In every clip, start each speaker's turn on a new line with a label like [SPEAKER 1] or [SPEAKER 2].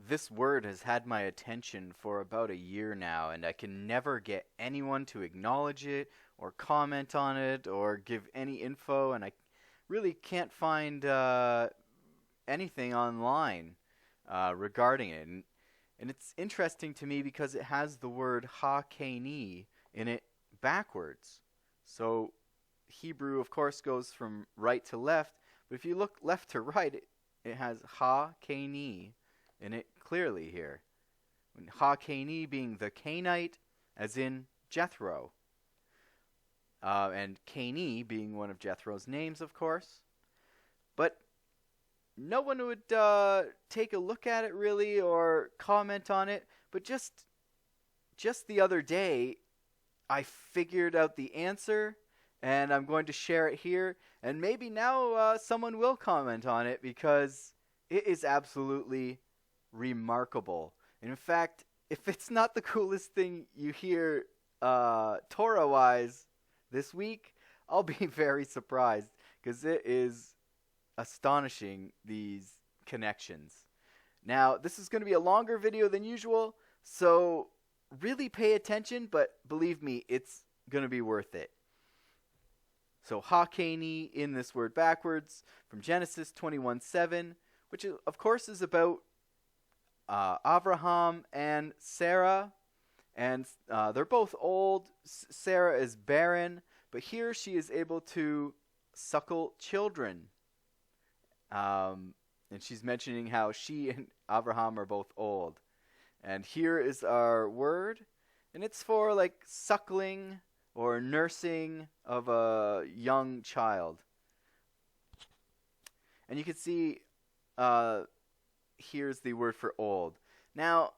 [SPEAKER 1] This word has had my attention for about a year now, and I can never get anyone to acknowledge it or comment on it or give any info, and I really can't find anything online regarding it. And it's interesting to me because it has the word ha-kani in it backwards. So Hebrew, of course, goes from right to left, but if you look left to right, it has ha-kani in it clearly here. Ha-kani being the cainite, as in Jethro. And Cain being one of Jethro's names, of course. But no one would take a look at it really or comment on it. But just the other day, I figured out the answer, and I'm going to share it here. And maybe now someone will comment on it because it is absolutely remarkable. And in fact, if it's not the coolest thing you hear Torah-wise this week, I'll be very surprised because it is astonishing, these connections. Now, this is going to be a longer video than usual, so really pay attention, but believe me, it's going to be worth it. So, ha-kani in this word backwards from Genesis 21:7, which of course is about Abraham and Sarah, and they're both old. Sarah is barren, but here she is able to suckle children. And she's mentioning how she and Abraham are both old. And here is our word, and it's for like suckling or nursing of a young child. And you can see here's the word for old. Now,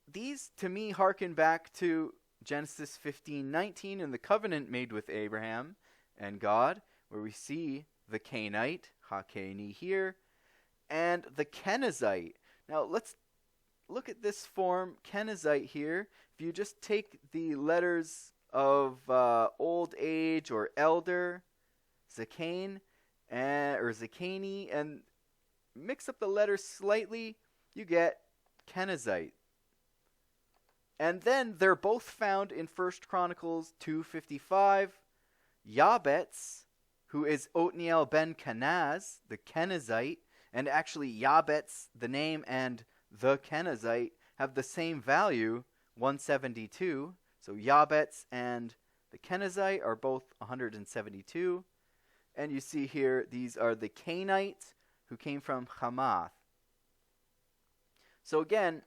[SPEAKER 1] these to me harken back to Genesis 15:19 and the covenant made with Abraham and God, where we see the cainite, ha-kani here, and the kenizzite. Now, let's look at this form, kenizzite here. If you just take the letters of old age or elder, zakain, or zakani, and mix up the letters slightly, you get kenizzite. And then they're both found in 1 Chronicles 2:55. Yabetz, who is Othniel ben Kenaz, the Kenizzite, and actually Yabetz, the name, and the Kenizzite have the same value, 172. So Yabetz and the Kenizzite are both 172. And you see here, these are the Cainites who came from Hamath. So again,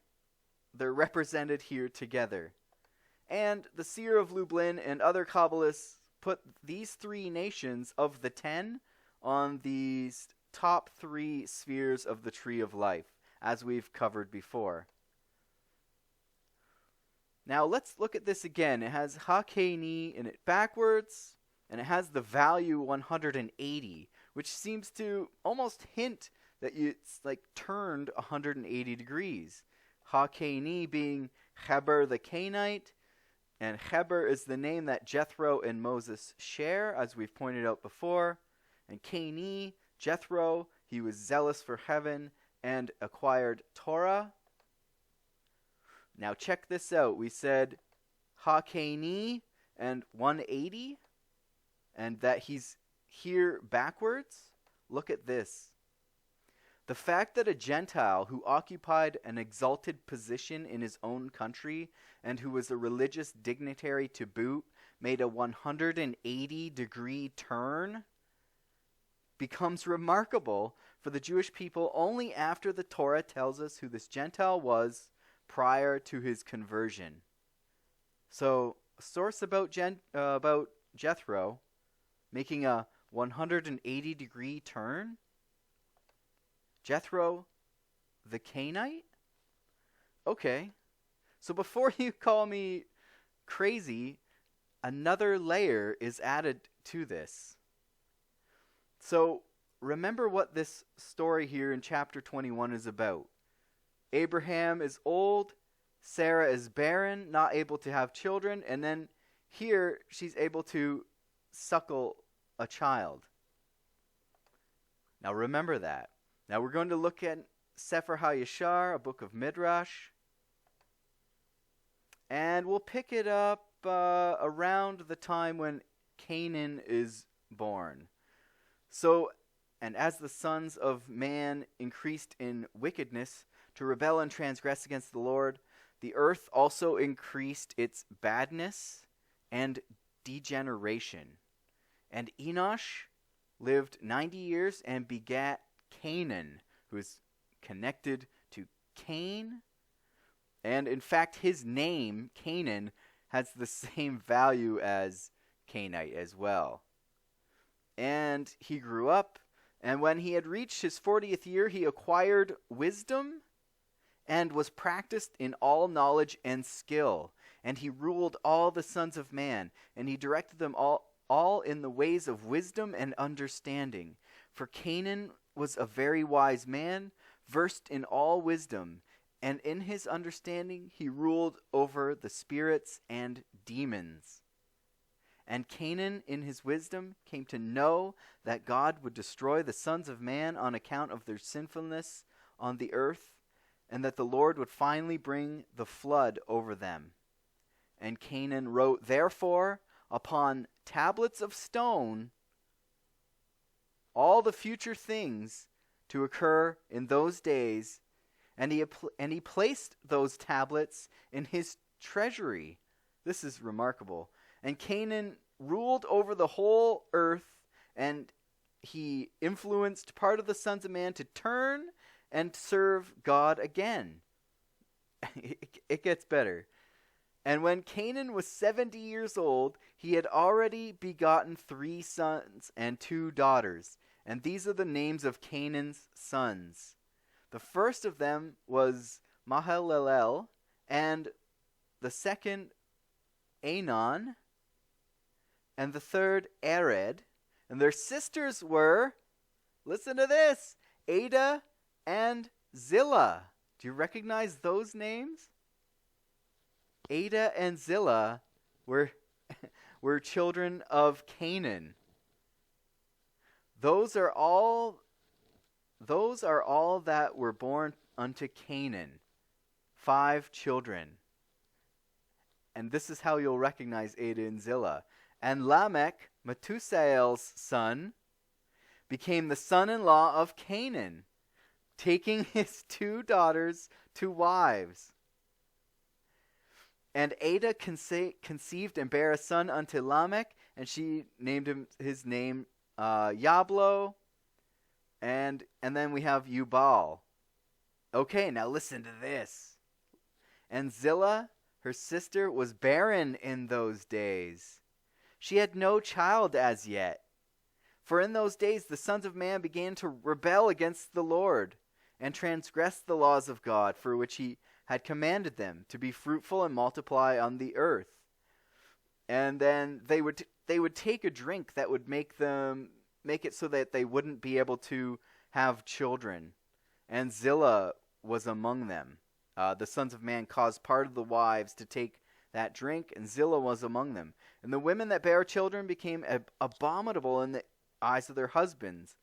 [SPEAKER 1] they're represented here together. And the Seer of Lublin and other Kabbalists put these three nations of the 10 on these top 3 spheres of the tree of life, as we've covered before. Now let's look at this again. It has ha-kani in it backwards, and it has the value 180, which seems to almost hint that it's like turned 180 degrees. Ha-kani being Heber the Cainite, and Heber is the name that Jethro and Moses share, as we've pointed out before. And Cain, Jethro, he was zealous for heaven and acquired Torah. Now check this out. We said ha-kani and 180, and that he's here backwards. Look at this. The fact that a Gentile who occupied an exalted position in his own country and who was a religious dignitary to boot made a 180-degree turn becomes remarkable for the Jewish people only after the Torah tells us who this Gentile was prior to his conversion. So, a source about Jethro making a 180-degree turn? Jethro the Cainite? Okay. So before you call me crazy, another layer is added to this. So remember what this story here in chapter 21 is about. Abraham is old, Sarah is barren, not able to have children, and then here she's able to suckle a child. Now remember that. Now we're going to look at Sefer HaYashar, a book of midrash. And we'll pick it up around the time when Canaan is born. So, and as the sons of man increased in wickedness to rebel and transgress against the Lord, the earth also increased its badness and degeneration. And Enosh lived 90 years and begat Canaan, who is connected to Cain. And in fact, his name, Canaan, has the same value as cainite as well. And he grew up, and when he had reached his 40th year, he acquired wisdom and was practiced in all knowledge and skill. And he ruled all the sons of man, and he directed them all in the ways of wisdom and understanding. For Canaan was a very wise man, versed in all wisdom, and in his understanding he ruled over the spirits and demons. And Canaan, in his wisdom, came to know that God would destroy the sons of man on account of their sinfulness on the earth, and that the Lord would finally bring the flood over them. And Canaan wrote, therefore, upon tablets of stone, all the future things to occur in those days, and he placed those tablets in his treasury. This is remarkable. And Canaan ruled over the whole earth, and he influenced part of the sons of man to turn and serve God again. It gets better. And when Canaan was 70 years old, he had already begotten 3 sons and 2 daughters. And these are the names of Canaan's sons. The first of them was Mahalalel, and the second Anon, and the third Ared. And their sisters were, listen to this, Ada and Zillah. Do you recognize those names? Ada and Zillah were children of Canaan. Those are all that were born unto Canaan. 5 children. And this is how you'll recognize Ada and Zillah. And Lamech, Methuselah's son, became the son-in-law of Canaan, taking his 2 daughters to wives. And Ada conceived and bare a son unto Lamech, and she named his name Yablo. And then we have Yubal. Okay, now listen to this. And Zillah, her sister, was barren in those days. She had no child as yet. For in those days the sons of man began to rebel against the Lord, and transgress the laws of God, for which he had commanded them to be fruitful and multiply on the earth. And then they would take a drink that would make it so that they wouldn't be able to have children. And Zillah was among them. The sons of man caused part of the wives to take that drink, and Zillah was among them. And the women that bare children became abominable in the eyes of their husbands,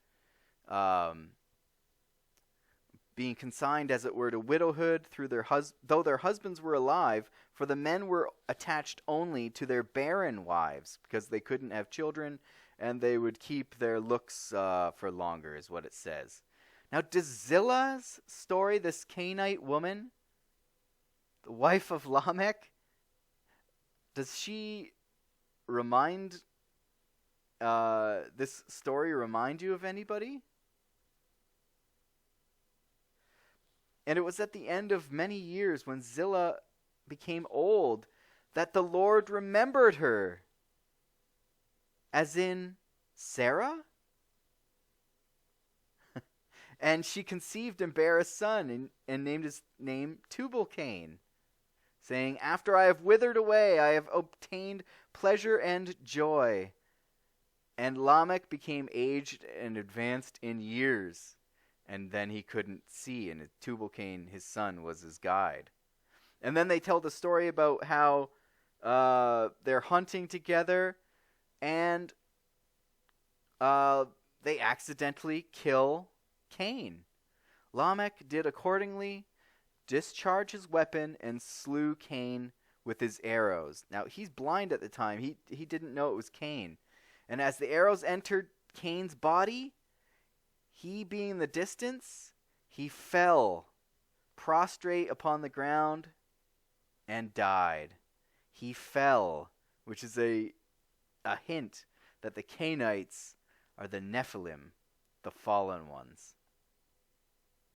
[SPEAKER 1] being consigned, as it were, to widowhood through though their husbands were alive, for the men were attached only to their barren wives, because they couldn't have children, and they would keep their looks for longer, is what it says. Now, does Zillah's story, this Cainite woman, the wife of Lamech, does she this story remind you of anybody? And it was at the end of many years, when Zillah became old, that the Lord remembered her. As in Sarah? And she conceived and bare a son, and named his name Tubal-Cain, saying, after I have withered away, I have obtained pleasure and joy. And Lamech became aged and advanced in years, and then he couldn't see, and Tubal-Cain, his son, was his guide. And then they tell the story about how they're hunting together, and they accidentally kill Cain. Lamech did accordingly, discharged his weapon, and slew Cain with his arrows. Now, he's blind at the time. He didn't know it was Cain. And as the arrows entered Cain's body, he being in the distance, he fell prostrate upon the ground and died. He fell, which is a hint that the Cainites are the Nephilim, the fallen ones.